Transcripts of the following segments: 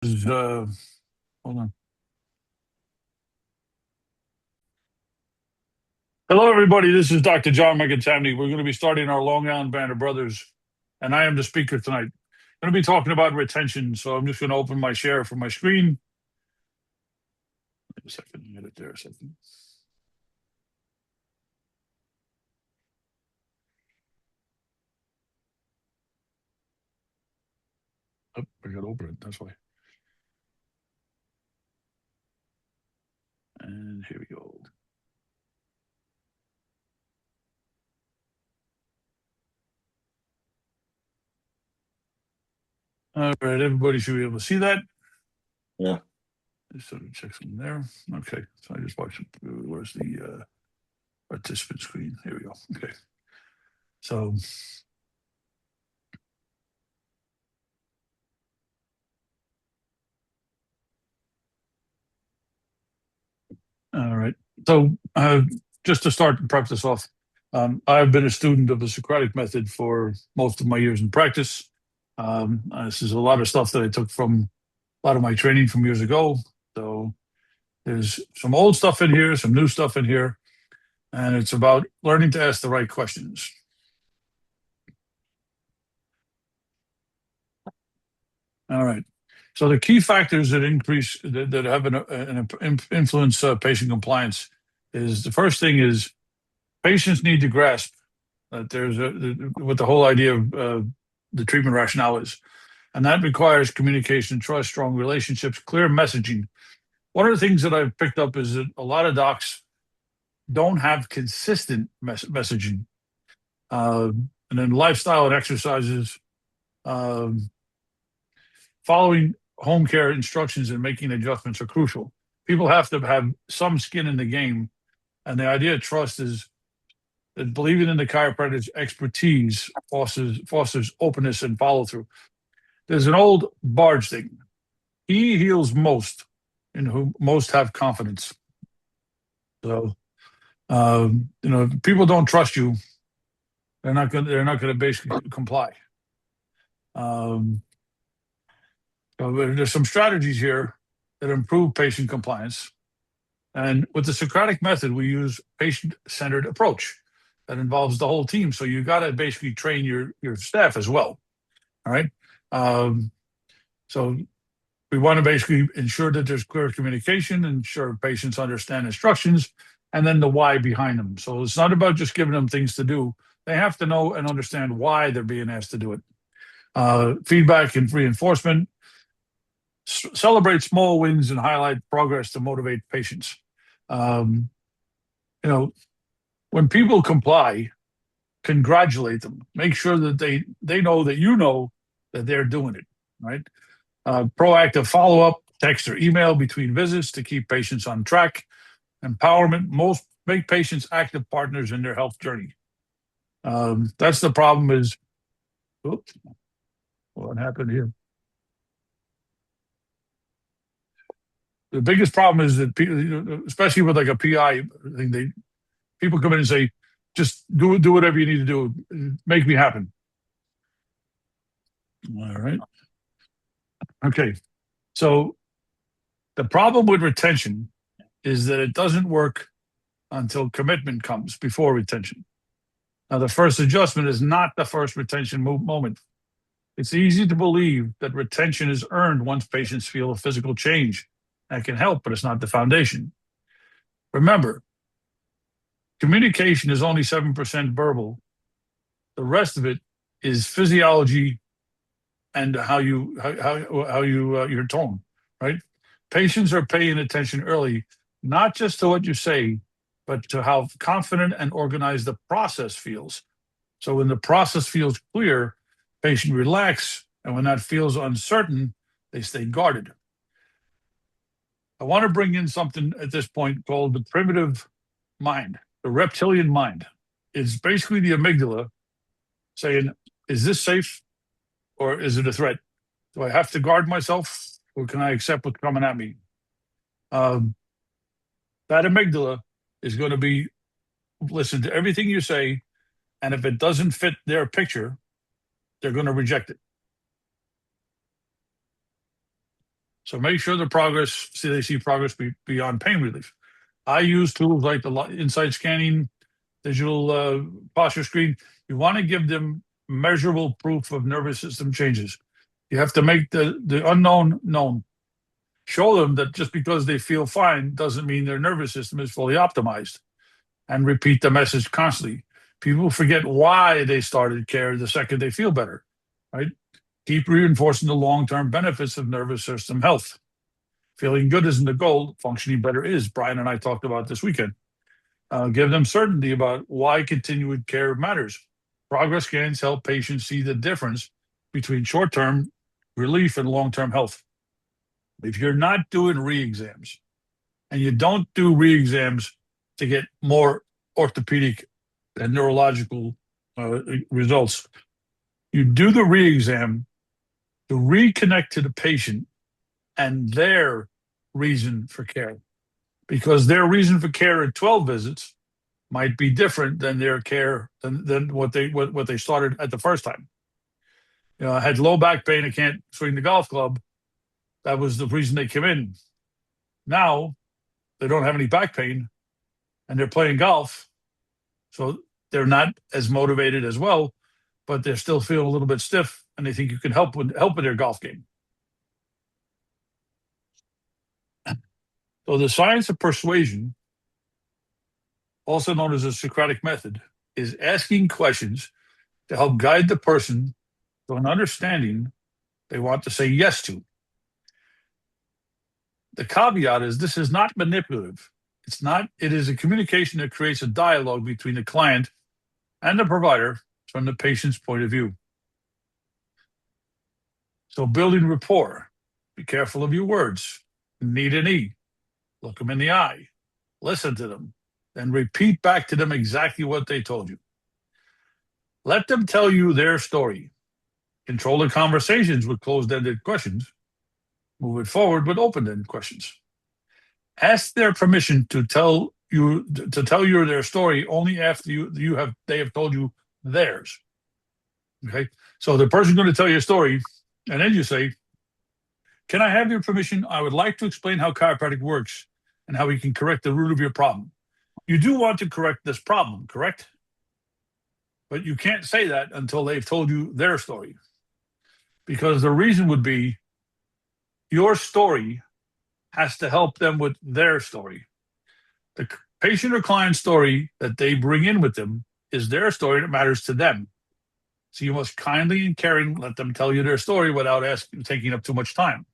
Is, hold on. Hello, everybody. This is Dr. John McAtamney. We're going to be starting our Long Island Band of Brothers, and I am the speaker tonight. I'm going to be talking about retention, so I'm just going to open my share from my screen. Wait a second, get it there a second. Oh, I got to open it. That's why. And here we go. All right, everybody should be able to see that. Yeah. Just sort of check something there. Okay, so I just watched it. Where's the participant screen? Here we go. Okay, so all right. So just to start and prep this off, I've been a student of the Socratic Method for most of my years in practice. This is a lot of stuff that I took from a lot of my training from years ago. So there's some old stuff in here, some new stuff in here, and it's about learning to ask the right questions. All right. So the key factors that have an influence patient compliance is the first thing is patients need to grasp that what the whole idea of the treatment rationale is. And that requires communication, trust, strong relationships, clear messaging. One of the things that I've picked up is that a lot of docs don't have consistent messaging. And then lifestyle and exercises, um, following home care instructions and making adjustments are crucial. People have to have some skin in the game. And the idea of trust is that believing in the chiropractor's expertise fosters openness and follow through. There's an old barge thing. He heals most in whom most have confidence. So, if people don't trust you, they're not going to basically comply. Um, so there's some strategies here that improve patient compliance. And with the Socratic method, we use patient-centered approach that involves the whole team. So you got to basically train your staff as well. All right. Um, so we want to basically ensure that there's clear communication, ensure patients understand instructions, and then the why behind them. So it's not about just giving them things to do. They have to know and understand why they're being asked to do it. Feedback and reinforcement. Celebrate small wins and highlight progress to motivate patients. Um, you know, when people comply, congratulate them. Make sure that they know that you know that they're doing it, right? Proactive follow up, text or email between visits to keep patients on track. Empowerment, most make patients active partners in their health journey. That's the problem is, oops, what happened here? The biggest problem is that people, especially with like a PI thing, people come in and say, just do whatever you need to do, make me happen. All right. Okay. So the problem with retention is that it doesn't work until commitment comes before retention. Now, the first adjustment is not the first retention moment. It's easy to believe that retention is earned once patients feel a physical change. That can help, but it's not the foundation. Remember, communication is only 7% verbal. The rest of it is physiology and how you your tone, right? Patients are paying attention early, not just to what you say, but to how confident and organized the process feels. So when the process feels clear, patient relax, and when that feels uncertain, they stay guarded. I want to bring in something at this point called the primitive mind, the reptilian mind. It's basically the amygdala saying, is this safe or is it a threat? Do I have to guard myself or can I accept what's coming at me? Um, that amygdala is going to be listen to everything you say, and if it doesn't fit their picture, they're going to reject it. So make sure they see progress beyond pain relief. I use tools like the inside scanning, digital posture screen. You want to give them measurable proof of nervous system changes. You have to make the unknown known. Show them that just because they feel fine doesn't mean their nervous system is fully optimized. And repeat the message constantly. People forget why they started care the second they feel better, right? Keep reinforcing the long-term benefits of nervous system health. Feeling good isn't the goal. Functioning better is. Brian and I talked about this weekend. Give them certainty about why continued care matters. Progress scans help patients see the difference between short-term relief and long-term health. If you're not doing re-exams, and you don't do re-exams to get more orthopedic and neurological results, you do the re-exam to reconnect to the patient and their reason for care, because their reason for care at 12 visits might be different than their care than what they started at the first time. I had low back pain. I can't swing the golf club. That was the reason they came in. Now they don't have any back pain and they're playing golf. So they're not as motivated as well, but they're still feeling a little bit stiff and they think you can help with their golf game. So the science of persuasion, also known as the Socratic Method, is asking questions to help guide the person to an understanding they want to say yes to. The caveat is this is not manipulative. It is a communication that creates a dialogue between the client and the provider from the patient's point of view. So building rapport, be careful of your words. Need an E. Look them in the eye. Listen to them. Then repeat back to them exactly what they told you. Let them tell you their story. Control the conversations with closed-ended questions. Move it forward with open-ended questions. Ask their permission to tell you their story only after they have told you theirs. Okay, so the person's going to tell you a story, and then you say, "Can I have your permission? I would like to explain how chiropractic works and how we can correct the root of your problem." You do want to correct this problem, correct? But you can't say that until they've told you their story, because the reason would be your story has to help them with their story. The patient or client story that they bring in with them is their story that matters to them. So you must kindly and caring let them tell you their story without taking up too much time.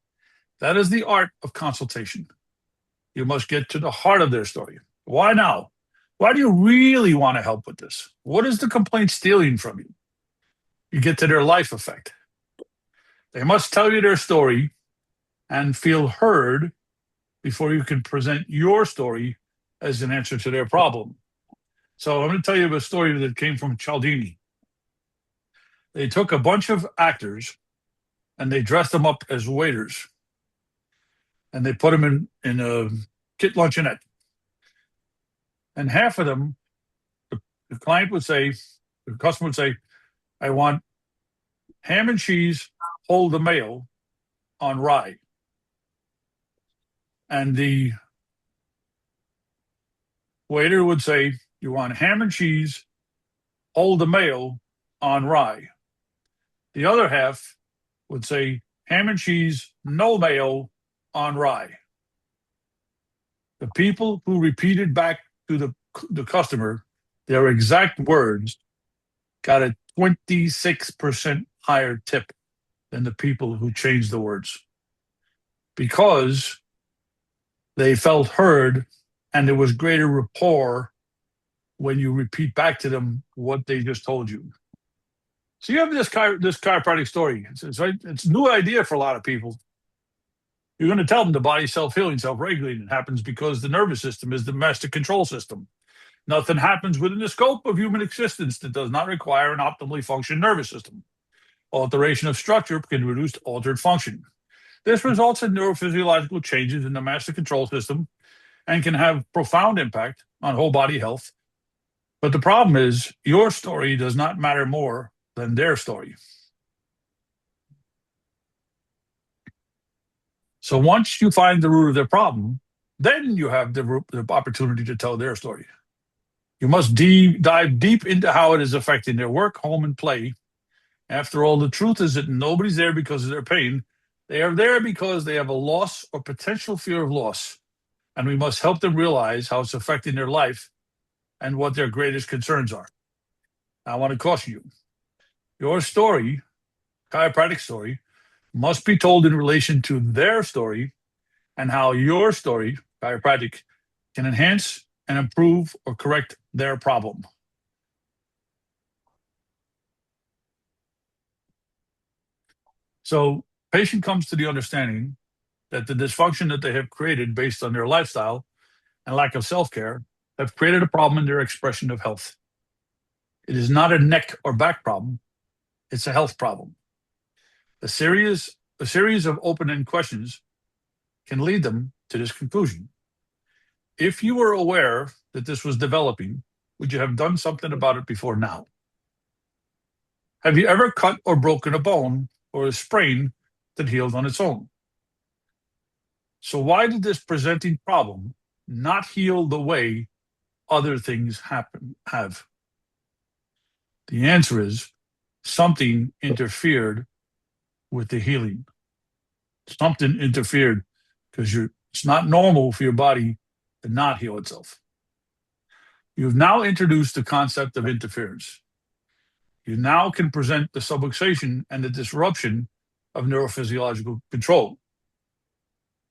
That is the art of consultation. You must get to the heart of their story. Why now? Why do you really want to help with this? What is the complaint stealing from you? You get to their life effect. They must tell you their story and feel heard before you can present your story as an answer to their problem. So I'm going to tell you a story that came from Cialdini. They took a bunch of actors and they dressed them up as waiters. And they put them in a kit luncheonette. And half of them, the client would say, the customer would say, "I want ham and cheese, hold the mayo on rye." And the waiter would say, "You want ham and cheese, hold the mayo on rye." The other half would say, "Ham and cheese, no mayo on rye." The people who repeated back to the customer their exact words got a 26% higher tip than the people who changed the words, because they felt heard and there was greater rapport when you repeat back to them what they just told you. So you have this chiropractic story. It's a new idea for a lot of people. You're going to tell them the body's self-healing, self-regulating. It happens because the nervous system is the master control system. Nothing happens within the scope of human existence that does not require an optimally functioning nervous system. Alteration of structure can reduce altered function. This results in neurophysiological changes in the master control system and can have profound impact on whole body health. But the problem is your story does not matter more than their story. So once you find the root of their problem, then you have the opportunity to tell their story. You must dive deep into how it is affecting their work, home, and play. After all, the truth is that nobody's there because of their pain. They are there because they have a loss or potential fear of loss. And we must help them realize how it's affecting their life and what their greatest concerns are. I want to caution you. Your story, chiropractic story, must be told in relation to their story and how your story, chiropractic, can enhance and improve or correct their problem. So, patient comes to the understanding that the dysfunction that they have created based on their lifestyle and lack of self-care have created a problem in their expression of health. It is not a neck or back problem, it's a health problem. A series of open-ended questions can lead them to this conclusion. If you were aware that this was developing, would you have done something about it before now? Have you ever cut or broken a bone or a sprain that healed on its own? So why did this presenting problem not heal the way other things have? The answer is something interfered with the healing. Something interfered because it's not normal for your body to not heal itself. You've now introduced the concept of interference. You now can present the subluxation and the disruption of neurophysiological control.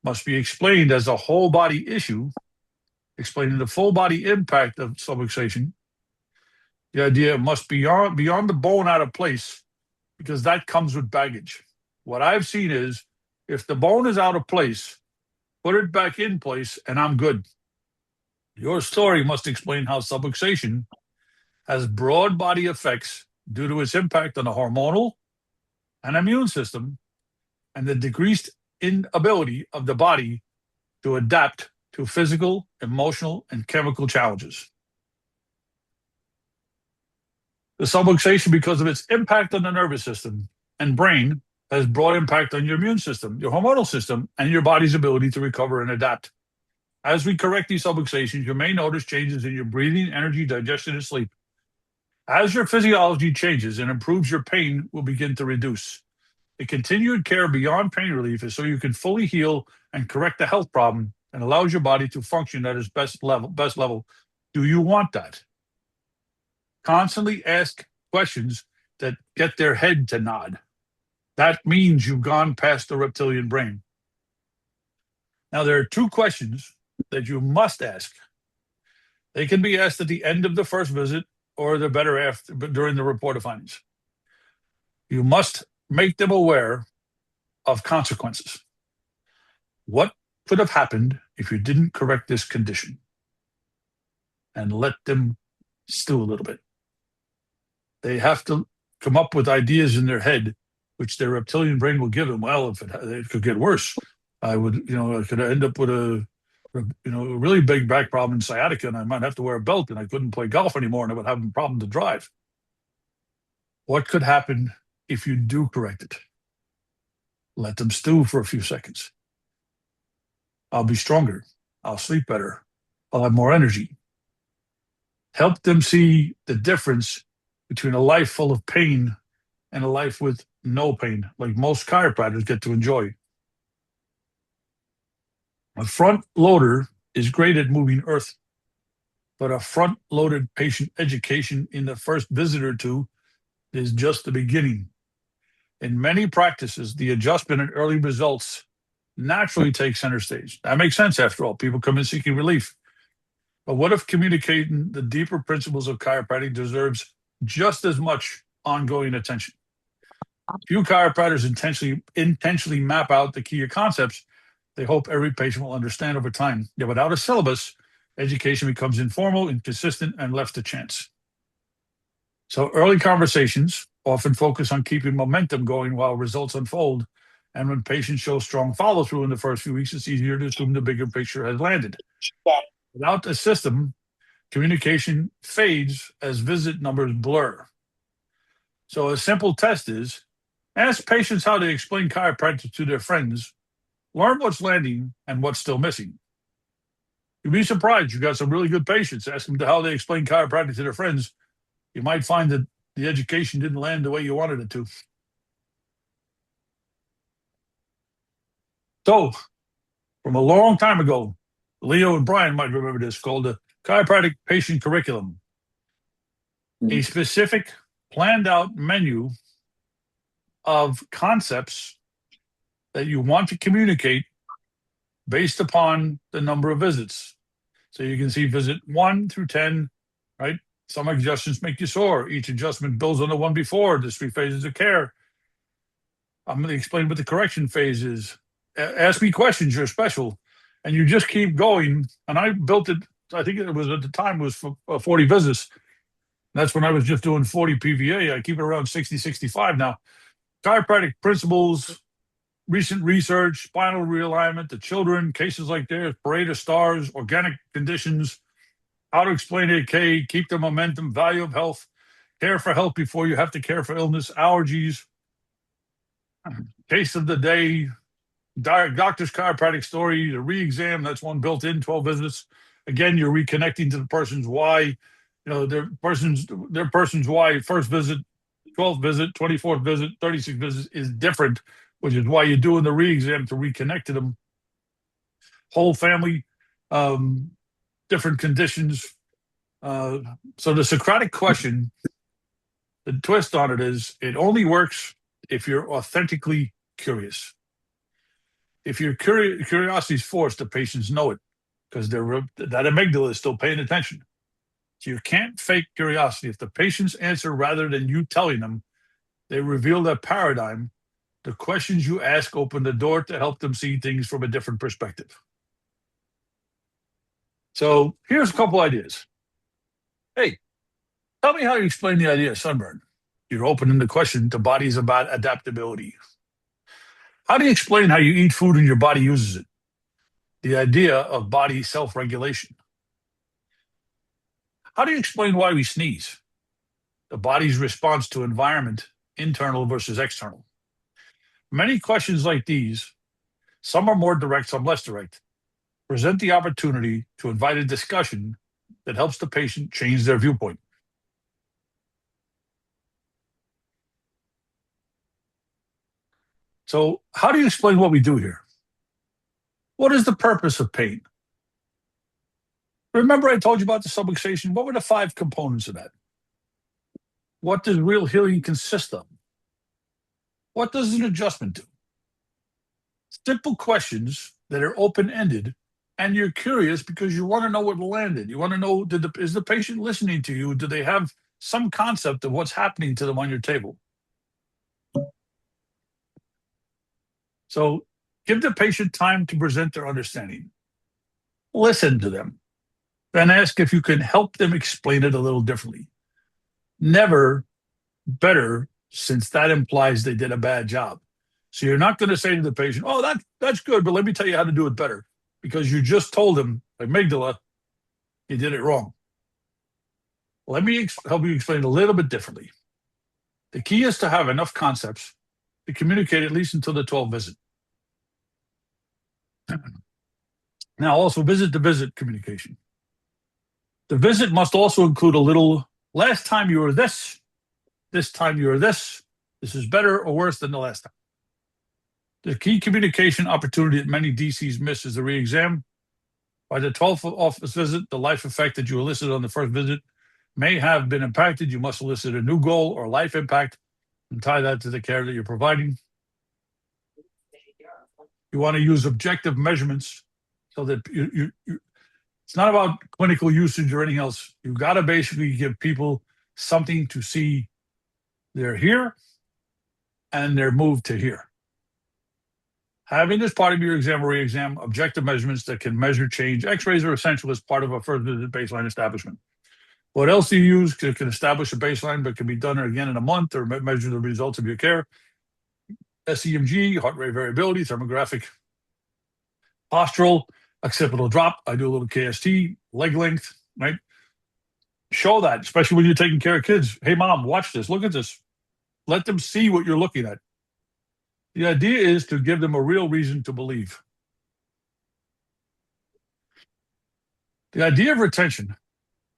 Must be explained as a whole body issue, explaining the full body impact of subluxation. The idea must be beyond the bone out of place, because that comes with baggage. What I've seen is if the bone is out of place, put it back in place and I'm good. Your story must explain how subluxation has broad body effects due to its impact on the hormonal and immune system and the decreased inability of the body to adapt to physical, emotional, and chemical challenges. The subluxation, because of its impact on the nervous system and brain, has broad impact on your immune system, your hormonal system, and your body's ability to recover and adapt. As we correct these subluxations, you may notice changes in your breathing, energy, digestion, and sleep. As your physiology changes and improves, your pain will begin to reduce. The continued care beyond pain relief is so you can fully heal and correct the health problem and allows your body to function at its best level. Do you want that? Constantly ask questions that get their head to nod. That means you've gone past the reptilian brain. Now, there are two questions that you must ask. They can be asked at the end of the first visit or they're better after during the report of findings. You must make them aware of consequences. What could have happened if you didn't correct this condition? And let them stew a little bit. They have to come up with ideas in their head, which their reptilian brain will give them. Well, if it could get worse, I could end up with a really big back problem in sciatica, and I might have to wear a belt, and I couldn't play golf anymore, and I would have a problem to drive. What could happen if you do correct it? Let them stew for a few seconds. I'll be stronger. I'll sleep better. I'll have more energy. Help them see the difference between a life full of pain and a life with no pain, like most chiropractors get to enjoy. A front loader is great at moving earth, but a front loaded patient education in the first visit or two is just the beginning. In many practices, the adjustment and early results naturally take center stage. That makes sense after all. People come in seeking relief. But what if communicating the deeper principles of chiropractic deserves just as much ongoing attention? Few chiropractors intentionally map out the key concepts they hope every patient will understand over time. Yet without a syllabus, education becomes informal, inconsistent, and left to chance. So early conversations often focus on keeping momentum going while results unfold. And when patients show strong follow-through in the first few weeks, it's easier to assume the bigger picture has landed. Without a system, communication fades as visit numbers blur. So a simple test is ask patients how they explain chiropractic to their friends Learn what's landing and what's still missing. You'd be surprised. You got some really good patients. Ask them how they explain chiropractic to their friends. You might find that the education didn't land the way you wanted it to. So, from a long time ago, Leo and Brian might remember this, called the Chiropractic Patient Curriculum, a specific planned out menu of concepts that you want to communicate based upon the number of visits. So you can see visit 1 through 10, right? Some adjustments make you sore. Each adjustment builds on the one before. There's 3 phases of care. I'm going to explain what the correction phase is. Ask me questions. You're special. And you just keep going. And I built it, I think it was at the time, it was for 40 visits. That's when I was just doing 40 PVA. I keep it around 60, 65 now. Chiropractic principles, recent research, spinal realignment, the children, cases like theirs, parade of stars, organic conditions, how to explain AK, keep the momentum, value of health, care for health before you have to care for illness, allergies, case of the day, doctor's chiropractic story, the re-exam, that's one built in, 12 visits. Again, you're reconnecting to the person's why, their person's why, first visit, 12th visit, 24th visit, 36th visit is different, which is why you're doing the re-exam to reconnect to them. Whole family, different conditions. So the Socratic question, the twist on it is, it only works if you're authentically curious. If your curiosity is forced, the patients know it because that amygdala is still paying attention. So you can't fake curiosity. If the patients answer rather than you telling them, they reveal their paradigm. The questions you ask open the door to help them see things from a different perspective. So here's a couple ideas. Hey, tell me how you explain the idea of sunburn. You're opening the question to bodies about adaptability. How do you explain how you eat food and your body uses it? The idea of body self-regulation. How do you explain why we sneeze? The body's response to environment, internal versus external. Many questions like these, some are more direct, some less direct, present the opportunity to invite a discussion that helps the patient change their viewpoint. So how do you explain what we do here? What is the purpose of pain? Remember I told you about the subluxation? What were the 5 components of that? What does real healing consist of? What does an adjustment do? Simple questions that are open-ended, and you're curious because you want to know what landed. You want to know, is the patient listening to you? Do they have some concept of what's happening to them on your table? So give the patient time to present their understanding. Listen to them. Then ask if you can help them explain it a little differently. Never better, since that implies they did a bad job. So you're not going to say to the patient, oh, that's good, but let me tell you how to do it better. Because you just told them, amygdala, you did it wrong. Let me help you explain it a little bit differently. The key is to have enough concepts to communicate at least until the 12th visit. Now, also visit-to-visit communication. The visit must also include a little, last time you were this time you were this is better or worse than the last time. The key communication opportunity that many DCs miss is the re-exam. By the 12th office visit, the life effect that you elicited on the first visit may have been impacted. You must elicit a new goal or life impact and tie that to the care that you're providing. You want to use objective measurements so that it's not about clinical usage or anything else. You've got to basically give people something to see. They're here and they're moved to here. Having as part of your exam or re-exam objective measurements that can measure change. X-rays are essential as part of a first visit baseline establishment. What else do you use can establish a baseline, but can be done again in a month or measure the results of your care? SEMG, heart rate variability, thermographic, postural, occipital drop. I do a little KST, leg length, right? Show that, especially when you're taking care of kids. Hey, mom, watch this. Look at this. Let them see what you're looking at. The idea is to give them a real reason to believe. The idea of retention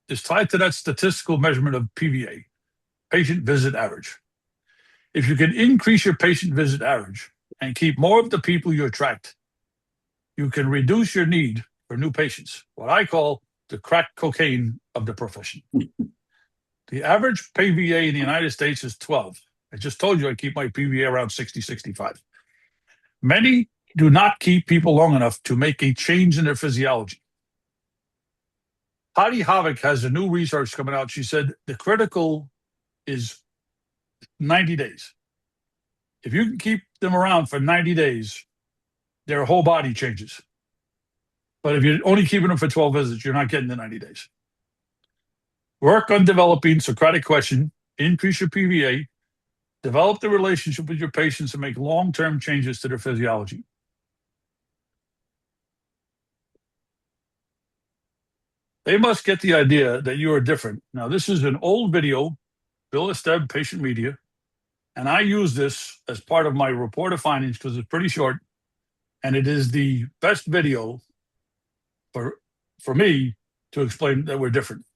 is tied to that statistical measurement of PVA, patient visit average. If you can increase your patient visit average and keep more of the people you attract, you can reduce your need for new patients, what I call the crack cocaine of the profession. The average PVA in the United States is 12. I just told you I keep my PVA around 60, 65. Many do not keep people long enough to make a change in their physiology. Patty Havoc has a new research coming out. She said the critical is 90 days. If you can keep them around for 90 days, their whole body changes. But if you're only keeping them for 12 visits, you're not getting the 90 days. Work on developing Socratic question, increase your PVA, develop the relationship with your patients, and make long-term changes to their physiology. They must get the idea that you are different. Now, this is an old video, Bill Esteb, Patient Media, and I use this as part of my report of findings because it's pretty short, and it is the best video for me to explain that we're different.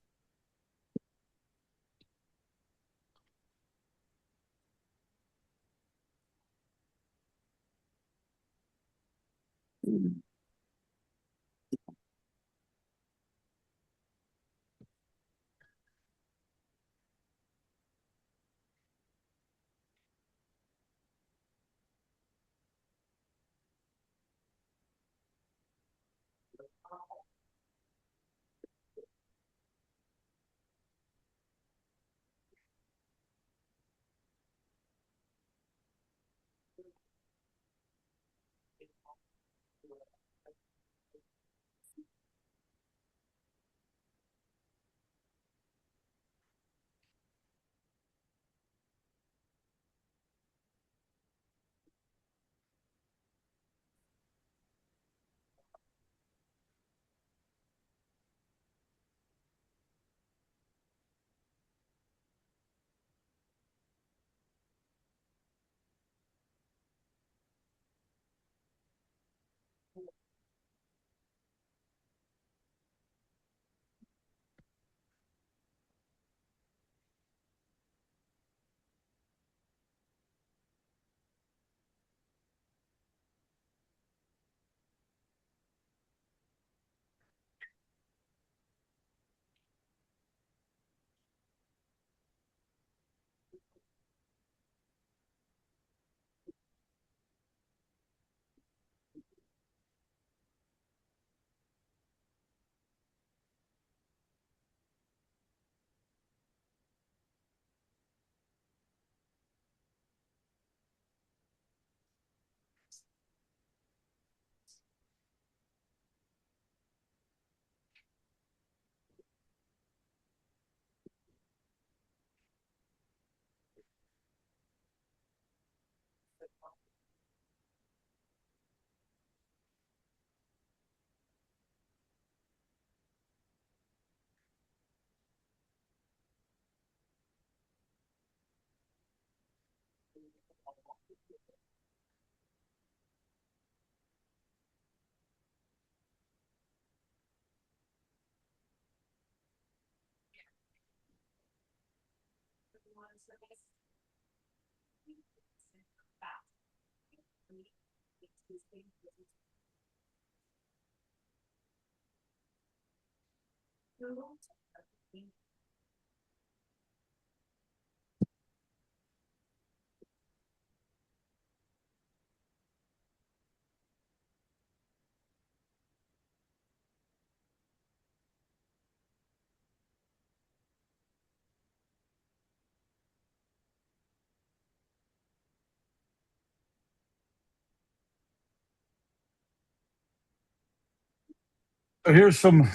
So here's some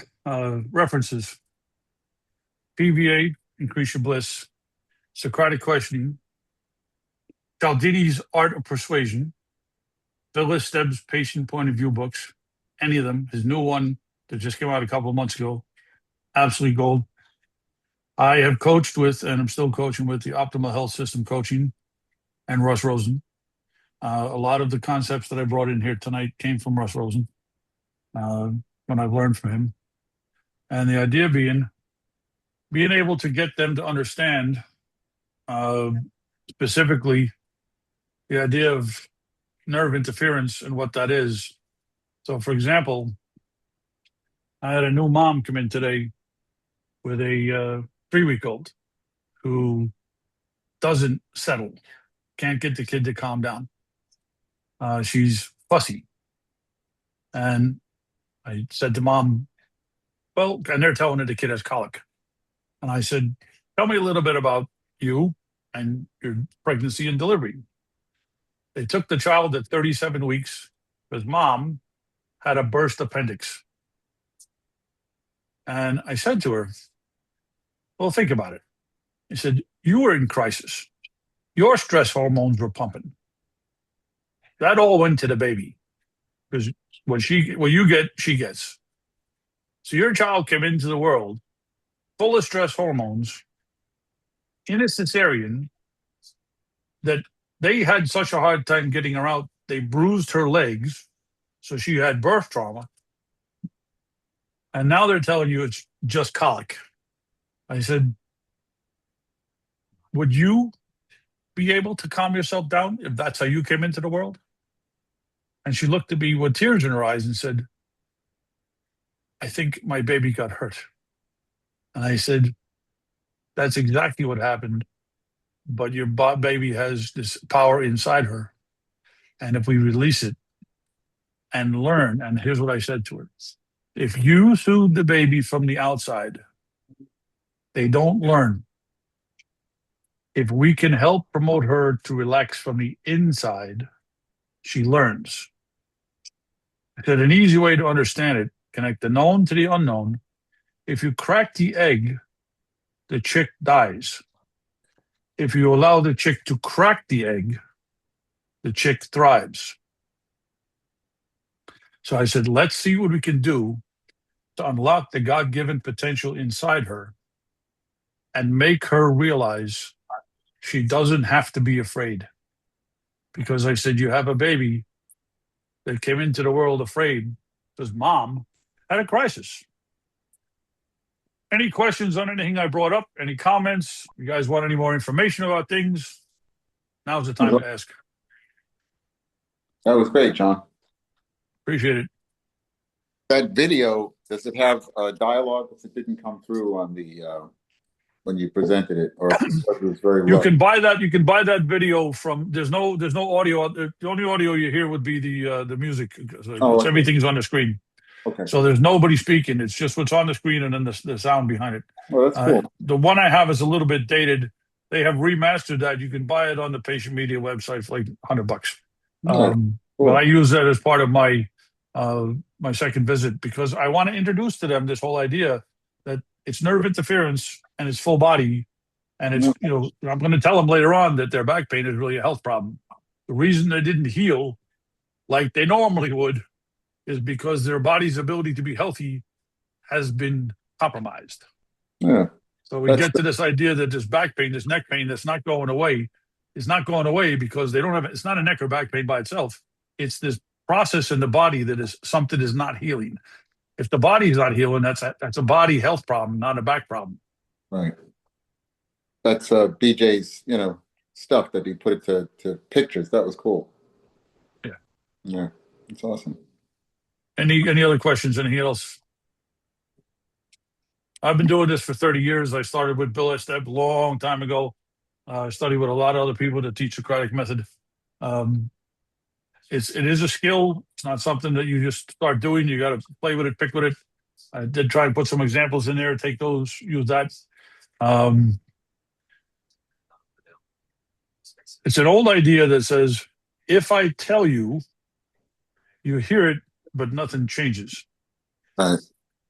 references. PVA, increase your bliss. Socratic questioning. Cialdini's Art of Persuasion. Bill Esteb's Patient Point of View books. Any of them. His new one that just came out a couple of months ago. Absolutely gold. I have coached with, and I'm still coaching with, the Optimal Health System Coaching and Russ Rosen. A lot of the concepts that I brought in here tonight came from Russ Rosen when I've learned from him. And the idea being able to get them to understand uh, specifically the idea of nerve interference and what that is. So, for example, I had a new mom come in today with a 3-week-old who doesn't settle, can't get the kid to calm down. She's fussy. And I said to mom, well, and they're telling her the kid has colic. And I said, tell me a little bit about you and your pregnancy and delivery. They took the child at 37 weeks because mom had a burst appendix. And I said to her, well, think about it. I said, you were in crisis. Your stress hormones were pumping. That all went to the baby because when you get, she gets. So your child came into the world full of stress hormones in a cesarean that they had such a hard time getting her out. They bruised her legs. So she had birth trauma. And now they're telling you it's just colic. I said, would you be able to calm yourself down if that's how you came into the world? And she looked at me with tears in her eyes and said, I think my baby got hurt. And I said, that's exactly what happened. But your baby has this power inside her. And if we release it and learn, and here's what I said to her, if you soothe the baby from the outside, they don't learn. If we can help promote her to relax from the inside, she learns. I said an easy way to understand it, connect the known to the unknown. If you crack the egg, the chick dies. If you allow the chick to crack the egg, the chick thrives. So I said, let's see what we can do to unlock the God-given potential inside her and make her realize she doesn't have to be afraid. Because I said, you have a baby that came into the world afraid because mom had a crisis. Any questions on anything I brought up? Any comments? You guys want any more information about things? Now's the time to ask. That was great, John. Appreciate it. That video, does it have dialogue? Because it didn't come through on the when you presented it, or it was very low. You can buy that. You can buy that video from. There's no audio. The only audio you hear would be the music. Okay. Everything's on the screen. Okay. So there's nobody speaking. It's just what's on the screen and then the sound behind it. Oh, that's cool. The one I have is a little bit dated. They have remastered that. You can buy it on the patient media website for like $100. Cool. But I use that as part of my my second visit because I want to introduce to them this whole idea that it's nerve interference and it's full body. And it's, I'm going to tell them later on that their back pain is really a health problem. The reason they didn't heal like they normally would is because their body's ability to be healthy has been compromised. Yeah. So we get to this idea that this back pain, this neck pain that's not going away, is not going away because they don't have, it's not a neck or back pain by itself. It's this process in the body that is something is not healing. If the body is not healing, that's a body health problem, not a back problem. Right. That's BJ's, stuff that he put it to pictures. That was cool. Yeah. Yeah. It's awesome. Any other questions? Anything else? I've been doing this for 30 years. I started with Bill Estep a long time ago. I studied with a lot of other people that teach Socratic Method. It is a skill. It's not something that you just start doing. You got to play with it, pick with it. I did try and put some examples in there. Take those, use that. It's an old idea that says, if I tell you, you hear it, but nothing changes. Right.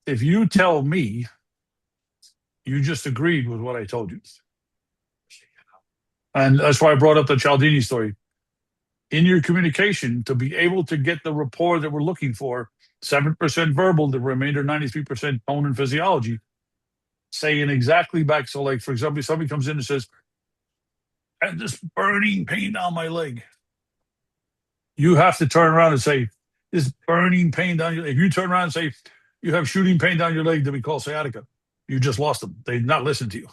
If you tell me, you just agreed with what I told you. And that's why I brought up the Cialdini story. In your communication, to be able to get the rapport that we're looking for, 7% verbal, the remainder 93% tone and physiology, saying exactly back. So like, for example, somebody comes in and says, I have this burning pain down my leg. You have to turn around and say, this burning pain down your leg. If you turn around and say, you have shooting pain down your leg that we call sciatica. You just lost them. They did not listen to you.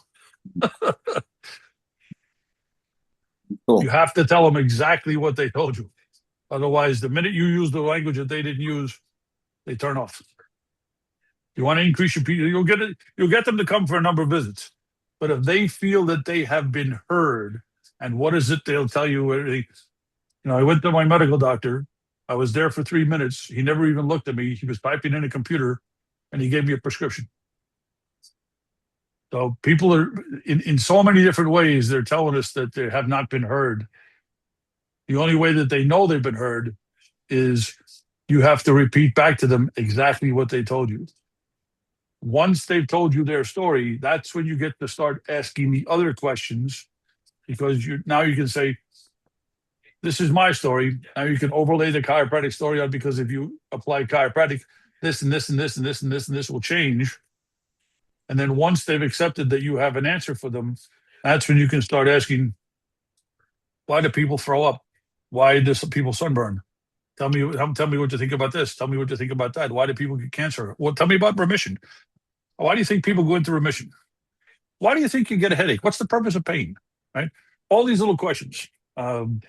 Cool. You have to tell them exactly what they told you. Otherwise, the minute you use the language that they didn't use, they turn off. You want to increase your people, you'll get them to come for a number of visits. But if they feel that they have been heard, and what is it they'll tell you? I went to my medical doctor. I was there for 3 minutes. He never even looked at me. He was typing in a computer, and he gave me a prescription. So people are in so many different ways. They're telling us that they have not been heard. The only way that they know they've been heard is you have to repeat back to them exactly what they told you. Once they've told you their story, that's when you get to start asking the other questions, because now you can say, this is my story. Now you can overlay the chiropractic story on, because if you apply chiropractic, this and this and this and this and this and this will change. And then once they've accepted that you have an answer for them, that's when you can start asking, why do people throw up? Why do some people sunburn? Tell me what you think about this. Tell me what you think about that. Why do people get cancer? Well, tell me about remission. Why do you think people go into remission? Why do you think you get a headache? What's the purpose of pain? Right? All these little questions. An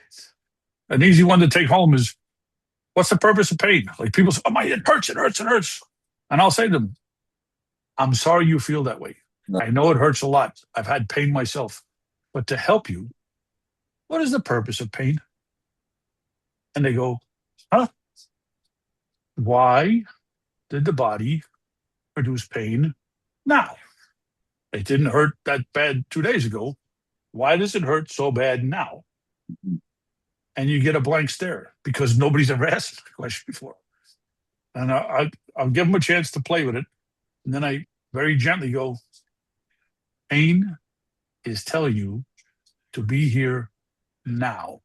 easy one to take home is, what's the purpose of pain? Like people say, oh my, it hurts, it hurts, it hurts. And I'll say to them, I'm sorry you feel that way. No. I know it hurts a lot. I've had pain myself. But to help you, what is the purpose of pain? And they go, huh? Why did the body produce pain now? It didn't hurt that bad 2 days ago. Why does it hurt so bad now? And you get a blank stare, because nobody's ever asked the question before. And I'll give them a chance to play with it. And then I very gently go, pain is telling you to be here now.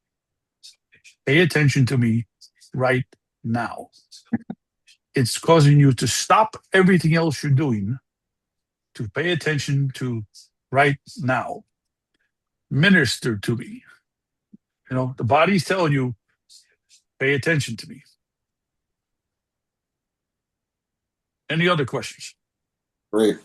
Pay attention to me right now. It's causing you to stop everything else you're doing to pay attention to right now. Minister to me. The body's telling you, pay attention to me. Any other questions? Great.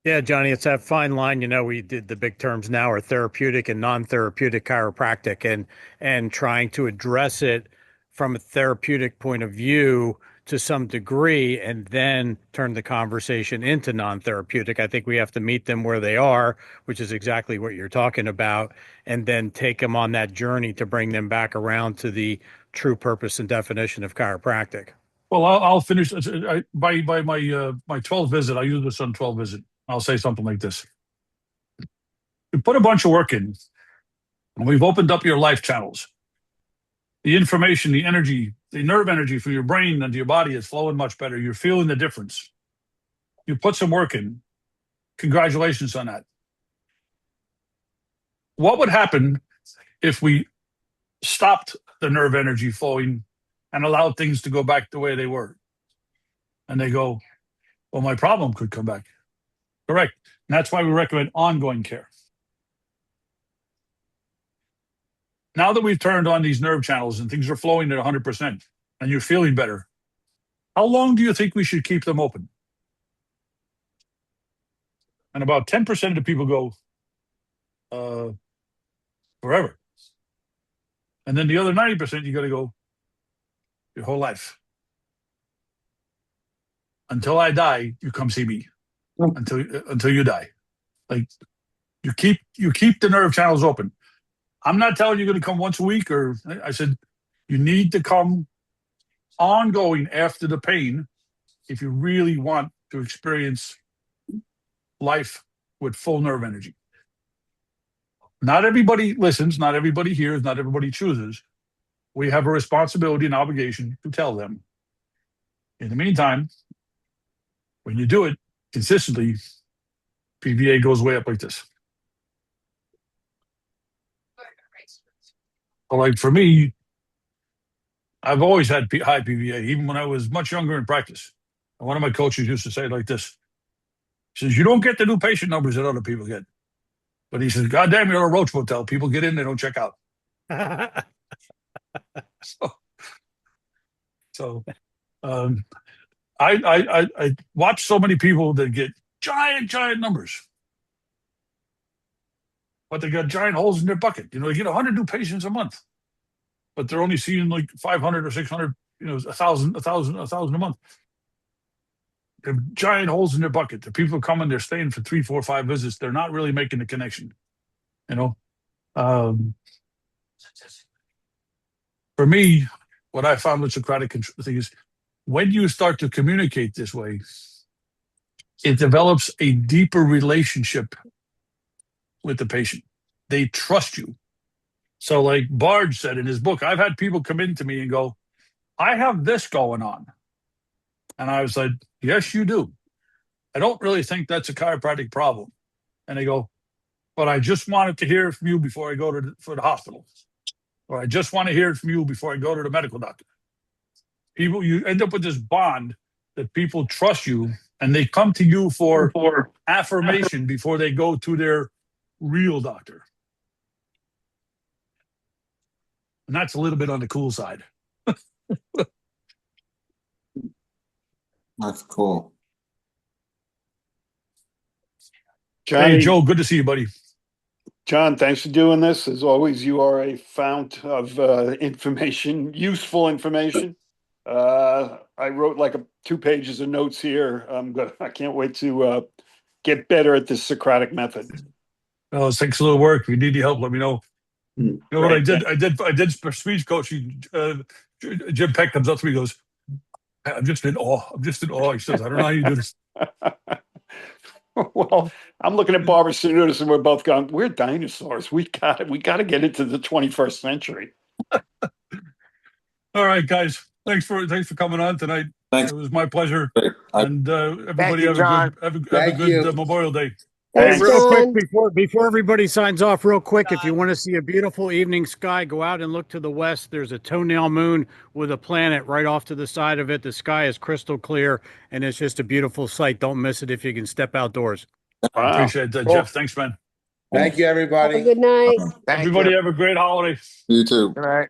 Yeah, Johnny, it's that fine line. We did the big terms now are therapeutic and non-therapeutic chiropractic, and trying to address it from a therapeutic point of view to some degree, and then turn the conversation into non-therapeutic. I think we have to meet them where they are, which is exactly what you're talking about, and then take them on that journey to bring them back around to the true purpose and definition of chiropractic. Well, I'll finish by my 12th visit. I use this on 12th visit. I'll say something like this. You put a bunch of work in, and we've opened up your life channels. The information, the energy, the nerve energy from your brain into your body is flowing much better. You're feeling the difference. You put some work in. Congratulations on that. What would happen if we stopped the nerve energy flowing and allowed things to go back the way they were? And they go, well, my problem could come back. Correct. And that's why we recommend ongoing care. Now that we've turned on these nerve channels and things are flowing at 100% and you're feeling better, how long do you think we should keep them open? And about 10% of the people go, forever. And then the other 90%, you got to go your whole life. Until I die, you come see me. Until you die. Like you keep the nerve channels open. I'm not telling you you're going to come once a week, or I said you need to come ongoing after the pain if you really want to experience life with full nerve energy. Not everybody listens, not everybody hears, not everybody chooses. We have a responsibility and obligation to tell them. In the meantime, when you do it consistently, PVA goes way up like this. But like for me, I've always had high PVA, even when I was much younger in practice. And one of my coaches used to say it like this. He says, you don't get the new patient numbers that other people get. But he says, God damn, you're a Roach Motel. People get in, they don't check out. So I watch so many people that get giant numbers, but they got giant holes in their bucket. You know, they get 100 new patients a month, but they're only seeing like 500 or 600, you know, 1,000 a month. They have giant holes in their bucket. The people coming, they're staying for 3, 4, 5 visits. They're not really making the connection. You know, um, for me, what I found with Socratic thing is when you start to communicate this way, it develops a deeper relationship with the patient. They trust you. So, like Bard said in his book, I've had people come into me and go, I have this going on. And I was like, yes, you do. I don't really think that's a chiropractic problem. And they go, but I just wanted to hear from you before I go to for the hospital. Or I just want to hear from you before I go to the medical doctor. People, you end up with this bond that people trust you and they come to you for affirmation before they go to their real doctor. And that's a little bit on the cool side. That's cool. Johnny, Hey, Joe, good to see you, buddy. John, thanks for doing this. As always, you are a fount of information, useful information. I wrote like 2 pages of notes here. I can't wait to get better at this Socratic method. Oh, it takes a little work. If you need any help, let me know. You know what I Great. did? I did speech coaching. Jim Peck comes up to me and goes, I'm just in awe. I'm just in awe. He says, I don't know how you do this. Well, I'm looking at Barbara Sunudis and we're both going, we're dinosaurs. We got to get into the 21st century. All right, guys. Thanks for coming on tonight. Thanks. It was my pleasure. Great. And everybody you, have John. a good Thank you. Memorial Day. Hey, Thanks. real John. quick before everybody signs off, real quick, if you want to see a beautiful evening sky, go out and look to the west. There's a toenail moon with a planet right off to the side of it. The sky is crystal clear, and it's just a beautiful sight. Don't miss it if you can step outdoors. I Wow. appreciate that, Cool. Jeff. Thanks, man. Thank you, Have a everybody. good night. Thank Everybody you. have a great holiday. You too. Good night.